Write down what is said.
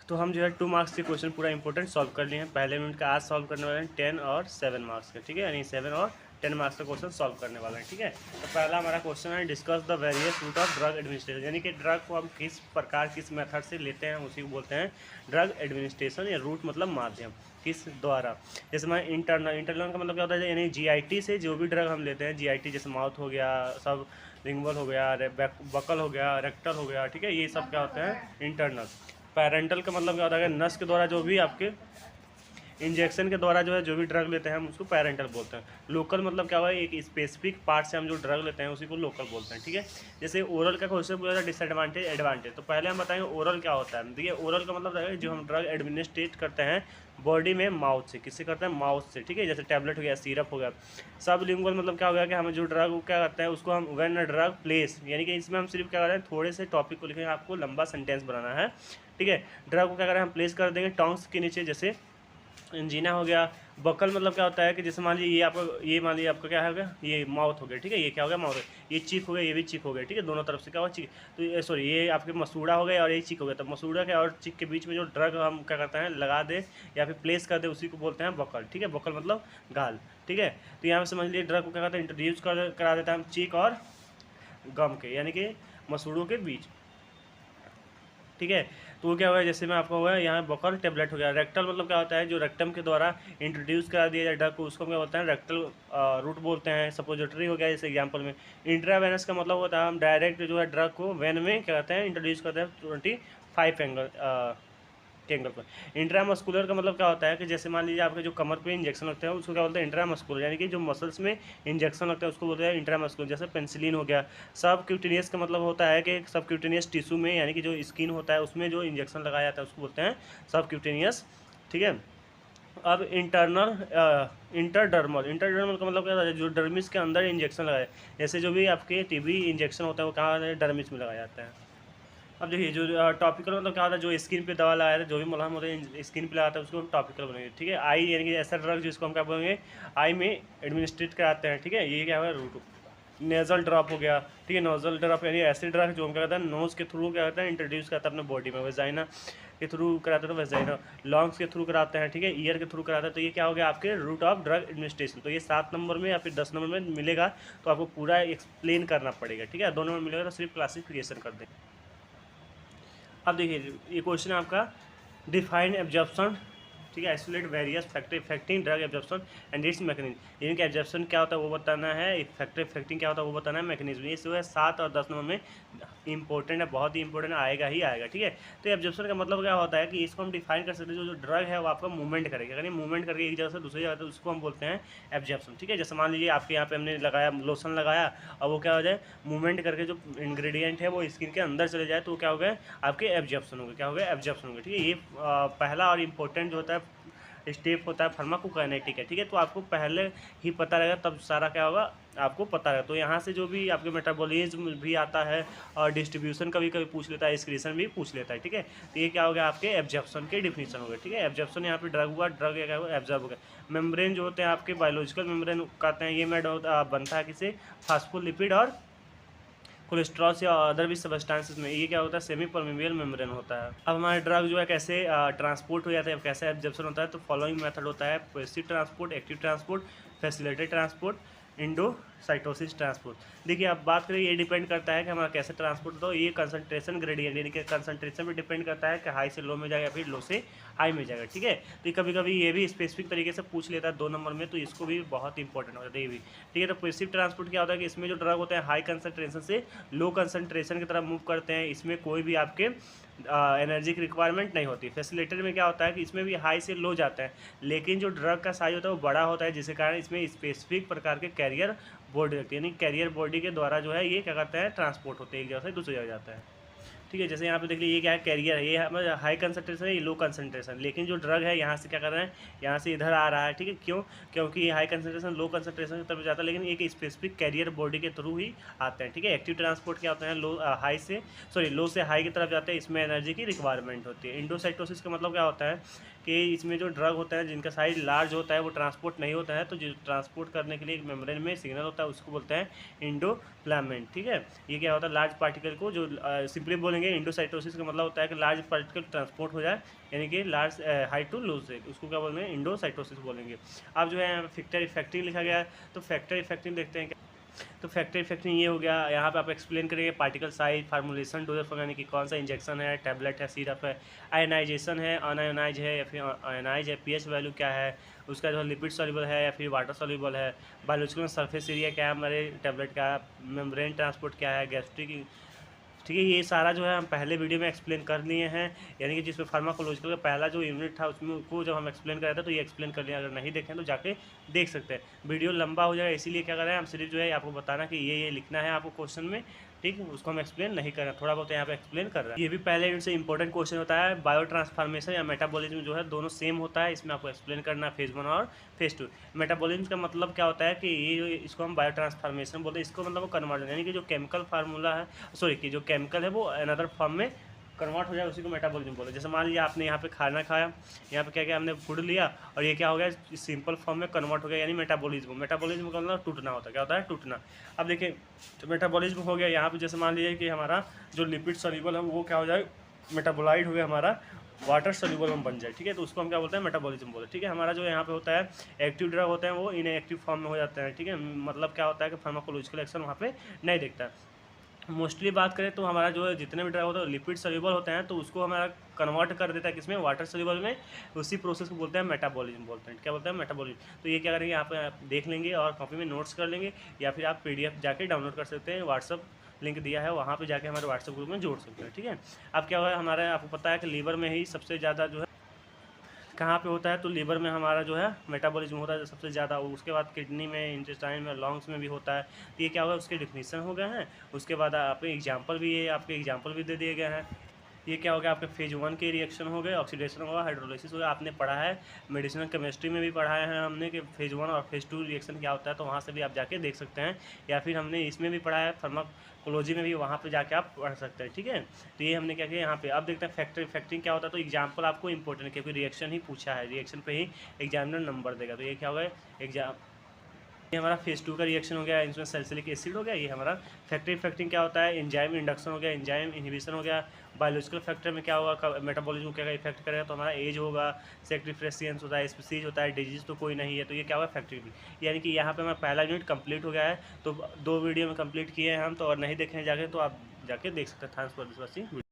तो हम जो है 2 मार्क्स के क्वेश्चन पूरा इंपॉर्टेंट सॉल्व कर लिए हैं। पहले यूनिट का आज सॉल्व करने वाले हैं 10 और 7 मार्क्स का, ठीक है, यानी 7 और 10 मार्क्स का क्वेश्चन सॉल्व करने वाले हैं, ठीक है। तो पहला हमारा क्वेश्चन है discuss the various route of drug administration, यानी कि ड्रग को हम किस प्रकार किस मेथड से लेते हैं उसी को बोलते हैं ड्रग एडमिनिस्ट्रेशन, या रूट मतलब माध्यम, किस द्वारा। जैसे हमारे इंटरनल का मतलब क्या होता है, यानी जीआईटी से जो भी ड्रग हम लेते हैं, जीआईटी जैसे माउथ हो गया, सब लिंगुअल हो गया, बकल हो गया, रेक्टल हो गया, ठीक है, ये सब क्या होते हैं इंटरनल। पैरेंटल का मतलब क्या होता है, नस के द्वारा जो भी आपके इंजेक्शन के द्वारा जो है जो भी ड्रग लेते हैं हम उसको पैरेंटल बोलते हैं। लोकल मतलब क्या हुआ, एक स्पेसिफिक पार्ट से हम जो ड्रग लेते हैं उसी को लोकल बोलते हैं, ठीक है। जैसे ओरल का क्वेश्चन पूछा था डिसएडवांटेज एडवांटेज, तो पहले हम बताएंगे ओरल क्या होता है। देखिए ओरल का मतलब है जो हम ड्रग एडमिनिस्ट्रेट करते हैं बॉडी में माउथ से, किससे करते हैं, माउथ से, ठीक है। जैसे टैबलेट हो गया, सिरप हो गया। सब लिंगुअल मतलब क्या हो गया कि हमें जो ड्रग क्या करते हैं उसको हम व्हेन अ ड्रग प्लेस, यानी कि इसमें हम सिर्फ क्या कर रहे हैं, थोड़े से टॉपिक को लिखेंगे, आपको लंबा सेंटेंस बनाना है, ठीक है। ड्रग को क्या करें हम प्लेस कर देंगे टोंग्स के नीचे, जैसे इंजीना हो गया। बकल मतलब क्या होता है कि जैसे मान लीजिए ये आपका, ये मान लीजिए आपका क्या हो गया, ये माउथ हो गया, ठीक है, ये क्या हो गया, माउथ। ये चीक हो गया, ये भी चीक हो गया, ठीक है, दोनों तरफ से क्या हुआ, चीक। तो ये सॉरी, ये आपके मसूड़ा हो गया और ये चीक हो गया। तो मसूड़ा के और चीक के बीच में जो ड्रग हम क्या करते हैं लगा दे या फिर प्लेस कर दे उसी को बोलते हैं बकल, ठीक है। बकल मतलब गाल, ठीक है। तो यहाँ पे समझ लीजिए ड्रग को क्या करते हैं इंट्रोड्यूस करा देता है हम चीक और गम के, यानी कि मसूड़ों के बीच, ठीक है। तो वो क्या हुआ, जैसे मैं आपको हुआ यहाँ बकल टेबलेट हो गया। रेक्टल मतलब क्या होता है, जो रेक्टम के द्वारा इंट्रोड्यूस करा दिया जाए ड्रग को उसको क्या बोलते हैं रेक्टल रूट बोलते हैं। सपोजिटरी हो गया जैसे एग्जांपल में। इंट्रावेनस का मतलब होता है हम डायरेक्ट जो है ड्रग को वेन में क्या कहते हैं इंट्रोड्यूस करते हैं 25 एंगल के एंगल पर। इंट्रामस्कुलर का मतलब क्या होता है कि जैसे मान लीजिए आपके जो कमर पे इंजेक्शन लगता है उसको क्या बोलते हैं इंट्रामस्कुलर, यानी कि जो मसल्स में इंजेक्शन लगता है उसको बोलते हैं इंट्रामस्कुलर। जैसे पेंसिलिन हो गया। सब क्यूटेनियस का मतलब होता है कि सब क्यूटेनियस टिश्यू में, यानी कि जो स्किन होता है उसमें जो इंजेक्शन लगाया जाता है उसको बोलते हैं सब क्यूटेनियस, ठीक है। अब इंटरडर्मल का मतलब क्या होता है, जो डर्मिस के अंदर इंजेक्शन लगाए, जैसे जो भी आपके टीबी इंजेक्शन होता है वो कहाँ डर्मिस में लगाया जाता है। अब देखिए जो टॉपिकल मतलब क्या होता है, जो स्किन पे दवा लगाया था, जो भी मलहम होता है स्किन पे लगाता है उसको हम टॉपिकल बोलेंगे, ठीक है। आई यानी कि ऐसा ड्रग जिसको हम क्या बोलेंगे आई में एडमिनिस्ट्रेट कराते हैं, ठीक है, ये क्या होगा रूट। नेजल ड्रॉप हो गया, ठीक है, नोजल ड्रॉप यानी ऐसे ड्रग जो हम क्या करते हैं नोज के थ्रू क्या करते हैं इंट्रोड्यूस करता है अपने बॉडी में। वेजाइना के थ्रू कराते हैं तो वेजाइना, लॉन्ग्स के थ्रू कराते हैं, ठीक है, ईयर के थ्रू कराते हैं। तो ये क्या हो गया आपके रूट ऑफ ड्रग एडमिनिस्ट्रेशन। तो ये 7 नंबर में या फिर 10 नंबर में मिलेगा, तो आपको पूरा एक्सप्लेन करना पड़ेगा, ठीक है। 2 नंबर मिलेगा तो सिर्फ क्लासिफिकेशन कर दें। अब देखिए ये क्वेश्चन है आपका डिफाइन एब्जॉर्प्शन, ठीक है, isolate various factor affecting drug absorption and its mechanism, यानी कि एब्जॉर्प्शन क्या होता है वो बताना है, फैक्टर इफेक्टिंग क्या होता है वो बताना है, मैकेनिज्म। ये जो है 7 और 10 नंबर में इंपॉर्टेंट है, बहुत ही इंपॉर्टेंट आएगा ही आएगा, ठीक है। तो एब्जॉर्प्शन का मतलब क्या होता है कि इसको हम डिफाइन कर सकते हैं, जो ड्रग है वो आपका मूवमेंट करेगा, यानी मूवमेंट करके एक जगह से दूसरी जगह, तो उसको हम बोलते हैं एब्जॉर्प्शन, ठीक है। जैसे मान लीजिए आपके यहाँ पे हमने लगाया लोशन लगाया और वो क्या हो जाए मूवमेंट करके जो इंग्रेडिएंट है वो स्किन के अंदर चले जाए, तो क्या हो गया आपके एब्जॉर्प्शन हो गए, क्या हो गया एब्जॉर्प्शन हो गए, ठीक है। ये पहला और इम्पोर्टेंट जो होता है स्टेप होता है फार्माकोकाइनेटिक है, ठीक है। तो आपको पहले ही पता रहेगा तब सारा क्या होगा आपको पता रहेगा। तो यहाँ से जो भी आपके मेटाबॉलिज्म भी आता है और डिस्ट्रीब्यूशन का भी कभी पूछ लेता है, एक्सक्रीशन भी पूछ लेता है, ठीक है। तो ये क्या हो गया आपके एब्जॉर्प्शन के डिफिनीशन हो गए, ठीक है। एब्जॉर्प्शन यहाँ पे ड्रग हुआ, ड्रग क्या हुआ एब्जॉर्ब हो गया। मेम्ब्रेन जो होते हैं आपके बायोलॉजिकल मेम्ब्रेन कहते हैं, ये बनता है किसे फास्फोलिपिड और कोलेस्ट्रॉल या अदर भी सब्सटेंसेस में। ये क्या होता है सेमी परमेबल मेम्ब्रेन होता है। अब हमारे ड्रग जो है कैसे ट्रांसपोर्ट हो जाता है, कैसे एब्जॉर्प्शन होता है, तो फॉलोइंग मेथड होता है passive transport, active transport, facilitated transport, endocytosis transport. देखिए अब बात करें ये डिपेंड करता है कि हमारा कैसे ट्रांसपोर्ट हो, ये कंसंट्रेशन ग्रेडियंट यानी कि कंसंट्रेशन पे डिपेंड करता है कि हाई से लो में जाएगा फिर लो से हाई में जाएगा, ठीक है। तो कभी कभी ये भी स्पेसिफिक तरीके से पूछ लेता है 2 नंबर में, तो इसको भी बहुत इंपॉर्टेंट हो जाता है ये भी, ठीक है। तो पैसिव ट्रांसपोर्ट क्या होता है कि इसमें जो ड्रग होते हैं हाई कंसंट्रेशन से लो कंसंट्रेशन की तरफ मूव करते हैं, इसमें कोई भी आपके एनर्जी की रिक्वायरमेंट नहीं होती। फैसिलिटेटर में क्या होता है कि इसमें भी हाई से लो जाता है, लेकिन जो ड्रग का साइज होता है वो बड़ा होता है, जिसके कारण इसमें स्पेसिफिक प्रकार के कैरियर बॉडी लगती है, यानी कैरियर बॉडी के द्वारा जो है ये क्या करता है ट्रांसपोर्ट होते हैं एक जगह से दूसरी जगह जाता है, ठीक है। जैसे यहाँ पे देख लीजिए ये क्या है कैरियर है, ये है हाई कंसंट्रेशन है, ये लो कंसंट्रेशन, लेकिन जो ड्रग है यहाँ से क्या कर रहे हैं यहाँ से इधर आ रहा है, ठीक है। क्यों? क्योंकि ये हाई कंसंट्रेशन लो कंसंट्रेशन की तरफ जाता है, लेकिन एक स्पेसिफिक कैरियर बॉडी के थ्रू ही आते हैं, ठीक है। एक्टिव ट्रांसपोर्ट क्या होता है लो से हाई की तरफ जाते हैं, इसमें एनर्जी की रिक्वायरमेंट होती है। इंडोसाइटोसिस का मतलब क्या होता है कि इसमें जो ड्रग होता है जिनका साइज लार्ज होता है वो ट्रांसपोर्ट नहीं होता है, तो जो ट्रांसपोर्ट करने के लिए एक मेम्ब्रेन में सिग्नल होता है उसको बोलते हैं इंडोप्लामेंट, ठीक है। ये क्या होता है लार्ज पार्टिकल को जो सिंपली बोलेंगे बोलेंगे इंडोसाइटोसिस का मतलब होता है कि लार्ज पार्टिकल ट्रांसपोर्ट हो जाए, यानी कि large height to lose rate, उसको क्या बोलेंगे इंडोसाइटोसिस बोलेंगे। अब जो है फैक्टर इफेक्टिव लिखा गया है, तो फैक्टर इफेक्टिव देखते हैं। तो फैक्टर इफेक्टिव ये हो गया, यहाँ पे आप एक्सप्लेन करेंगे पार्टिकल साइज, फार्मूलेशन, डोजेज, यानी कि कौन सा इंजेक्शन है, टैबलेट है, सिरप है, आयनाइजेशन है, अनआयनाइज है या फिर आयनाइज है, पीएच वैल्यू क्या है, उसका जो लिपिड सॉल्युबल है या फिर वाटर सॉल्युबल है, बायोलॉजिकल सरफेस एरिया क्या है हमारे टैबलेट का, मेम्ब्रेन ट्रांसपोर्ट क्या है, गैस्ट्रिक, ठीक है। ये सारा जो है हम पहले वीडियो में एक्सप्लेन कर लिए हैं, यानी कि जिसमें फार्माकोलॉजिकल का पहला जो यूनिट था उसमें को जब हम एक्सप्लेन कर रहे थे तो ये एक्सप्लेन कर लिया, अगर नहीं देखें तो जाके देख सकते हैं। वीडियो लंबा हो जाएगा, इसीलिए क्या कर रहे हैं हम सिर्फ जो है आपको बताना कि ये लिखना है आपको क्वेश्चन में, ठीक है, उसको हम एक्सप्लेन नहीं कर रहे हैं, थोड़ा बहुत यहाँ पे एक्सप्लेन कर रहे हैं। ये भी पहले यूनिट से इंपॉर्टेंट क्वेश्चन होता है, बायो ट्रांसफॉर्मेशन या मेटाबॉलिज्म जो है दोनों सेम होता है, इसमें आपको एक्सप्लेन करना है फेज 1 और फेज 2। मेटाबॉलिज्म का मतलब क्या होता है कि ये इसको हम बायो ट्रांसफॉर्मेशन बोलते हैं, इसको मतलब कन्वर्जन, यानी कि जो केमिकल फार्मूला है, सॉरी कि जो केमिकल है वो अनदर फॉर्म में कन्वर्ट हो जाए, उसी को मेटाबॉलिज्म बोले। जैसे मान लीजिए आपने यहाँ पे खाना खाया, यहाँ पे क्या क्या हमने फूड लिया और ये क्या हो गया सिंपल फॉर्म में कन्वर्ट हो गया, यानी मेटाबॉलिज्म। मेटाबॉलिज्म का मतलब टूटना होता है, क्या होता है टूटना। अब देखिए तो मेटाबॉलिज्म हो गया यहाँ पे, जैसे मान लीजिए कि हमारा जो लिपिड सॉल्युबल है वो क्या हो जाए मेटाबोलाइट हो गया, हमारा वाटर सॉल्युबल में बन जाए, ठीक है, तो उसको हम क्या बोलते हैं मेटाबॉलिज्म बोलते हैं, ठीक है। हमारा जो यहाँ पे होता है एक्टिव ड्रग होते हैं वो इनएक्टिव फॉर्म में हो जाते हैं, ठीक है, मतलब क्या होता है कि फार्माकोलॉजिकल एक्शन वहाँ पे नहीं दिखता है। मोस्टली बात करें तो हमारा जो है जितने भी ड्रग होते हैं लिपिड सॉल्युबल होते हैं, तो उसको हमारा कन्वर्ट कर देता है किसमें, वाटर सॉल्युबल में, उसी प्रोसेस को बोलते हैं मेटाबॉलिज्म बोलते हैं, क्या बोलते हैं मेटाबॉलिज्म। तो ये क्या करेंगे यहाँ पे आप देख लेंगे और कॉपी में नोट्स कर लेंगे, या फिर आप पीडीएफ जाके डाउनलोड कर सकते हैं, व्हाट्सअप लिंक दिया है वहाँ पे जाके हमारे व्हाट्सअप ग्रुप में जोड़ सकते हैं, ठीक है। अब क्या हुआ हमारा, आपको पता है कि लीवर में ही सबसे ज़्यादा जो है कहाँ पे होता है, तो लीवर में हमारा जो है मेटाबॉलिज्म होता है सबसे ज़्यादा, उसके बाद किडनी में, इंटेस्टाइन में, लंग्स में भी होता है। तो ये क्या होगा उसके डिफिनीशन हो गए हैं, उसके बाद आपके एग्जाम्पल भी ये आपके एग्जाम्पल भी दे दिए गए हैं। ये क्या हो गया आपके फेज 1 के रिएक्शन हो गए, ऑक्सीडेशन होगा, हाइड्रोलाइसिस होगा, आपने पढ़ा है मेडिसिनल केमिस्ट्री में भी पढ़ाया है हमने कि फेज 1 और फेज 2 रिएक्शन क्या होता है, तो वहाँ से भी आप जाके देख सकते हैं, या फिर हमने इसमें भी पढ़ा है फार्माकोलॉजी में भी, वहाँ पे जाके आप पढ़ सकते हैं, ठीक है। तो ये हमने क्या किया यहाँ पे। अब देखते हैं फैक्टर इफेक्टिंग क्या होता है, तो एग्जाम्पल आपको इंपॉर्टेंट है क्योंकि रिएक्शन ही पूछा है, रिएक्शन पे ही एग्जामिनर नंबर देगा। तो ये क्या होगा एग्जाम, ये हमारा फेज 2 का रिएक्शन हो गया, इसमें सैलिसिलिक एसिड हो गया। ये हमारा फैक्टर इफेक्टिंग क्या होता है, एंजाइम इंडक्शन हो गया, एंजाइम इनहिबिशन हो गया। बायोलॉजिकल फैक्टर में क्या होगा, मेटाबॉलिज्म क्या इफेक्ट करेगा, तो हमारा एज होगा, सेक्स डिफरेंशिएंस होता है, स्पीसीज होता है, डिजीज तो कोई नहीं है, तो ये क्या होगा फैक्टर भी। यानी कि यहाँ पे हमारा पहला यूनिट कंप्लीट हो गया है, तो 2 वीडियो में कंप्लीट किए हैं हम, तो और नहीं देखे हैं जाके तो आप जाके देख सकते हैं। Thanks for this watching.